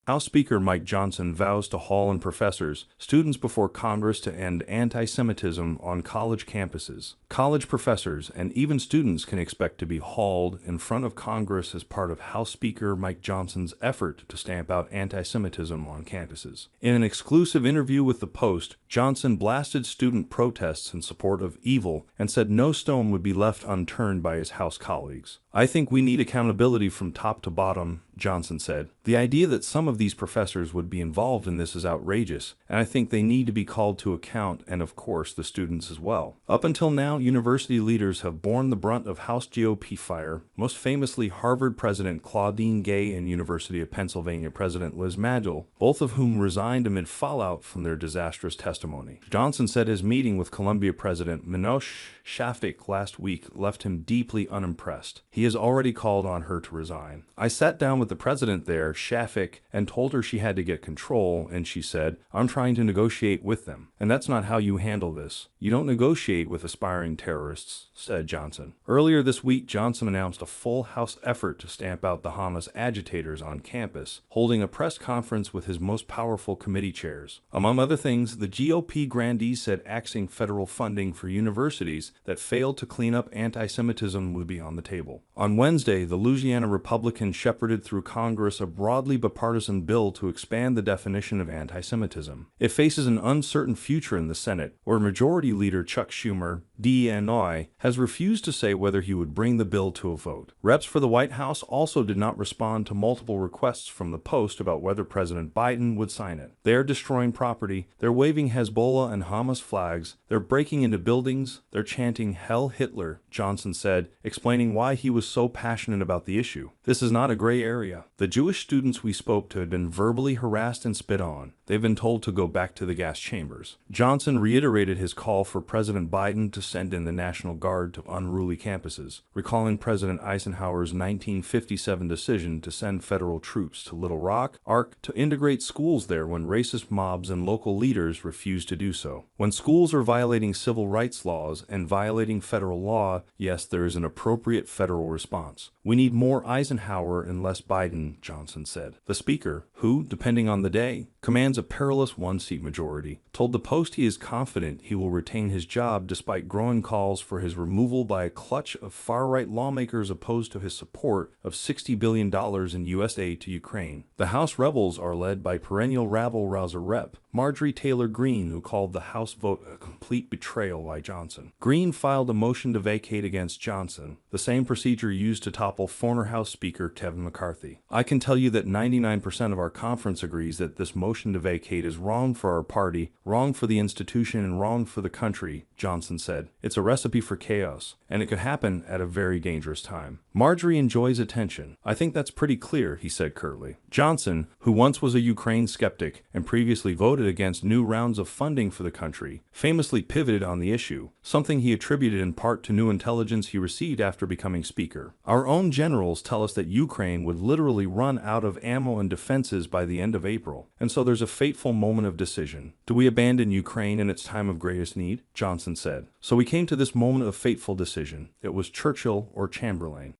House Speaker Mike Johnson vows to haul in professors, students before Congress to end anti-Semitism on college campuses. College professors and even students can expect to be hauled in front of Congress as part of House Speaker Mike Johnson's effort to stamp out anti-Semitism on campuses. In an exclusive interview with The Post, Johnson blasted student protests in support of evil and said no stone would be left unturned by his House colleagues. "I think we need accountability from top to bottom," Johnson said. "The idea that some of these professors would be involved in this is outrageous, and I think they need to be called to account, and of course the students as well." Up until now, university leaders have borne the brunt of House GOP fire, most famously Harvard President Claudine Gay and University of Pennsylvania President Liz Mandiel, both of whom resigned amid fallout from their disastrous testimony. Johnson said his meeting with Columbia President Minosh Shafik last week left him deeply unimpressed. He has already called on her to resign. "I sat down with the president there, Shafik, and told her she had to get control, and she said, 'I'm trying to negotiate with them.' And that's not how you handle this. You don't negotiate with aspiring terrorists," said Johnson. Earlier this week, Johnson announced a full House effort to stamp out the Hamas agitators on campus, holding a press conference with his most powerful committee chairs. Among other things, the GOP grandee said axing federal funding for universities that failed to clean up anti-Semitism would be on the table. On Wednesday, the Louisiana Republicans shepherded through Congress a broadly bipartisan bill to expand the definition of anti-Semitism. It faces an uncertain future in the Senate, where Majority Leader Chuck Schumer, DNI, has refused to say whether he would bring the bill to a vote. Reps for the White House also did not respond to multiple requests from the Post about whether President Biden would sign it. "They are destroying property, they're waving Hezbollah and Hamas flags, they're breaking into buildings, they're chanting 'Hell Hitler,'" Johnson said, explaining why he was so passionate about the issue. "This is not a gray area. The Jewish students we spoke to had been verbally harassed and spit on. They've been told to go back to the gas chambers." Johnson reiterated his call for President Biden to send in the National Guard to unruly campuses, recalling President Eisenhower's 1957 decision to send federal troops to Little Rock, Ark, to integrate schools there when racist mobs and local leaders refused to do so. When schools are violating civil rights laws and violating federal law, yes, there is an appropriate federal response. "We need more Eisenhower and less Biden," Johnson said. The Speaker, who, depending on the day, commands a perilous one-seat majority, told the Post he is confident he will retain his job despite growing calls for his removal by a clutch of far-right lawmakers opposed to his support of $60 billion in U.S. aid to Ukraine. The House rebels are led by perennial rabble-rouser Rep. Marjorie Taylor Greene, who called the House vote a complete betrayal by Johnson. Greene filed a motion to vacate against Johnson, the same procedure used to topple former House Speaker Kevin McCarthy. "I can tell you that 99% of our conference agrees that this motion to vacate is wrong for our party, wrong for the institution, and wrong for the country," Johnson said. "It's a recipe for chaos, and it could happen at a very dangerous time. Marjorie enjoys attention. I think that's pretty clear," he said curtly. Johnson, who once was a Ukraine skeptic and previously voted against new rounds of funding for the country, famously pivoted on the issue, something he attributed in part to new intelligence he received after becoming Speaker. "Our own generals tell us that Ukraine would literally run out of ammo and defenses by the end of April, and so there's a fateful moment of decision. Do we abandon Ukraine in its time of greatest need?" Johnson said. "So we came to this moment of fateful decision. It was Churchill or Chamberlain."